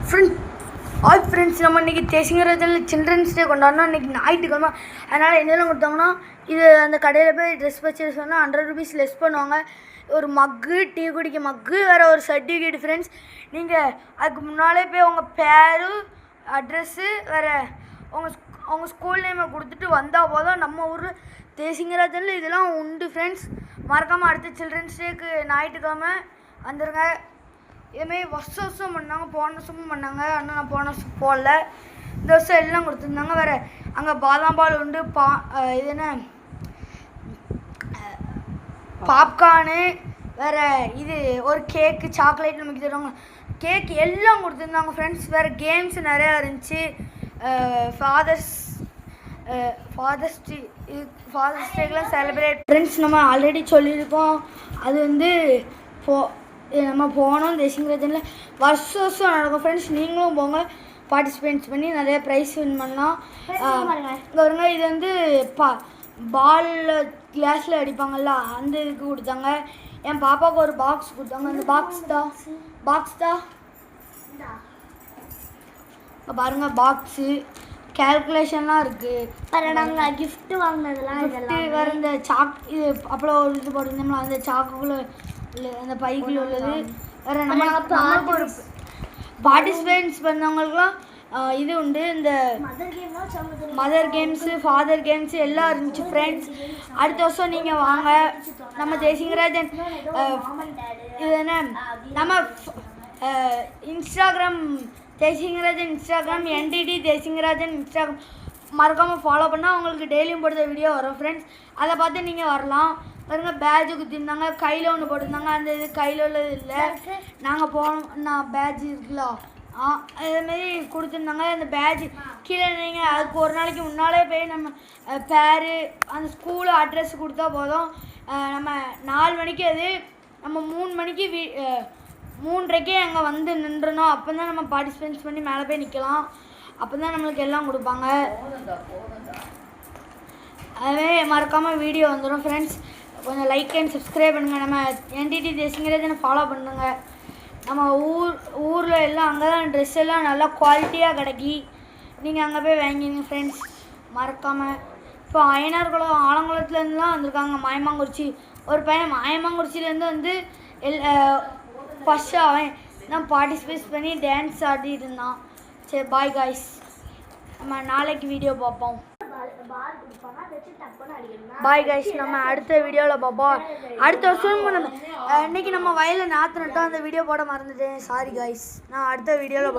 Friends நம்ம இன்றைக்கி தேசிங்கராஜனில் children's day கொண்டாடணும். இன்றைக்கி ஞாயிற்றுக்கிழமை. அதனால் என்னெல்லாம் கொடுத்தாங்கன்னா, இது அந்த கடையில் போய் ட்ரெஸ் பர்ச்சேஸ் சொன்னால் 100 rupees லெஸ் பண்ணுவாங்க. ஒரு மக்கு, டீ குடிக்க மக்கு, வேறு ஒரு சர்டிஃபிகேட். ஃப்ரெண்ட்ஸ், நீங்கள் அதுக்கு முன்னாலே போய் உங்கள் பேர், அட்ரெஸ்ஸு, வேறு உங்கள் ஸ்கூல் நேமை கொடுத்துட்டு வந்தால் போதும். நம்ம ஊர் தேசிங்கராஜனில் இதெல்லாம் உண்டு. ஃப்ரெண்ட்ஸ், மறக்காமல் அடுத்த சில்ட்ரன்ஸ் டேக்கு ஞாயிற்றுக்கிழமை வந்துடுங்க. இதுமாரி வருஷம் பண்ணாங்க, போன வருஷமும் பண்ணாங்க. ஆனால் நான் போன வருஷம் போடல. இந்த வருஷம் எல்லாம் கொடுத்துருந்தாங்க. வேறு அங்கே பாதாம் பால் உண்டு, இது என்ன பாப்கார்னு, வேறு இது ஒரு கேக்கு, சாக்லேட் நமக்கு தருவாங்க. கேக் எல்லாம் கொடுத்துருந்தாங்க. ஃப்ரெண்ட்ஸ், வேறு கேம்ஸ் நிறையா இருந்துச்சு. ஃபாதர்ஸ் டேக்கெலாம் செலிப்ரேட். ஃப்ரெண்ட்ஸ், நம்ம ஆல்ரெடி சொல்லியிருக்கோம். அது வந்து நம்ம போனோம். தேசிங்கராஜனில் வருஷம் நடக்கும். ஃப்ரெண்ட்ஸ், நீங்களும் போங்க, பார்ட்டிசிபேட்ஸ் பண்ணி நிறைய ப்ரைஸ் வின் பண்ணலாம். இங்கே வருங்க, இது வந்து பாலில் கிளாஸில் அடிப்பாங்கள்ல, அந்த இதுக்கு கொடுத்தாங்க. என் பாப்பாவுக்கு ஒரு பாக்ஸ் கொடுத்தாங்க. அந்த பாக்ஸ் தான் பாருங்கள், பாக்ஸு கேல்குலேஷன்லாம் இருக்குது. நாங்கள் கிஃப்ட்டு வாங்கினதுலாம் வேறு இந்த இது அப்பளம் இது போட்டிருந்தோம்ல, அந்த சாக்குக்குள்ளே அந்த பைக்கில் உள்ளது. வேறு நம்ம ஒரு பார்ட்டிசிபேட்ஸ் பண்ணவங்களுக்குலாம் இது உண்டு. இந்த மதர் கேம்ஸு, ஃபாதர் கேம்ஸு எல்லாம் இருந்துச்சு. ஃப்ரெண்ட்ஸ், அடுத்த வருஷம் நீங்கள் வாங்க. நம்ம தேசிங்கராஜன் இது என்ன, நம்ம Instagram Desingarajan Instagram, NDT Desingarajan Instagram மறக்காமல் ஃபாலோ பண்ணால் உங்களுக்கு டெய்லியும் போடுற வீடியோ வரும். ஃப்ரெண்ட்ஸ், அதை பார்த்து நீங்கள் வரலாம். பாருங்க, பேட்ஜு குத்திருந்தாங்க. கையில் ஒன்று போட்டிருந்தாங்க. அந்த இது கையில் உள்ளது இல்லை. நாங்கள் போனோம், பேட்ஜ் இருக்குல்ல, இதுமாரி கொடுத்துருந்தாங்க. அந்த பேட்ஜ் கீழே நீங்கள் அதுக்கு ஒரு நாளைக்கு முன்னாலே போய் நம்ம பேரு, அந்த ஸ்கூலு அட்ரஸ் கொடுத்தா போதும். நம்ம 4 மணிக்கு அது நம்ம 3 மணிக்கு 3:30க்கே அங்கே வந்து நின்றுணும். அப்போ தான் நம்ம பார்ட்டிசிபேட்ஸ் பண்ணி மேலே போய் நிற்கலாம். அப்போ தான் நம்மளுக்கு எல்லாம் கொடுப்பாங்க. அதுவே மறக்காமல் வீடியோ வந்துடும். ஃப்ரெண்ட்ஸ், கொஞ்சம் லைக் அண்ட் சப்ஸ்கிரைப் பண்ணுங்கள். நம்ம NDT தேசிங்கராஜனை ஃபாலோ பண்ணுங்கள். நம்ம ஊரில் எல்லாம் அங்கே தான் ட்ரெஸ் எல்லாம் நல்லா குவாலிட்டியாக கிடைக்கி, நீங்கள் அங்கே போய் வாங்கிங்க. ஃப்ரெண்ட்ஸ், மறக்காமல். இப்போ அயனார்குளம் ஆலங்குளத்துலேருந்துலாம் வந்திருக்காங்க. மாயமாங்குறிச்சி ஒரு பையன் மாயமாங்குறிச்சிலேருந்து வந்து ஃபஸ்ட்டு அவன் நான் பார்ட்டிசிபேட் பண்ணி டான்ஸ் ஆடிட்டு இருந்தான். சரி, பாய் காய்ஸ், நம்ம நாளைக்கு வீடியோ பார்ப்போம். பாய் கைஸ், நம்ம அடுத்த வீடியோவில் பார்ப்போம். அடுத்த வருஷம் நம்ம இன்னைக்கு நம்ம வயலில் நாற்று நட்டோம். அந்த வீடியோ போட மறந்துட்டேன், சாரி கைஸ். நான் அடுத்த வீடியோவில்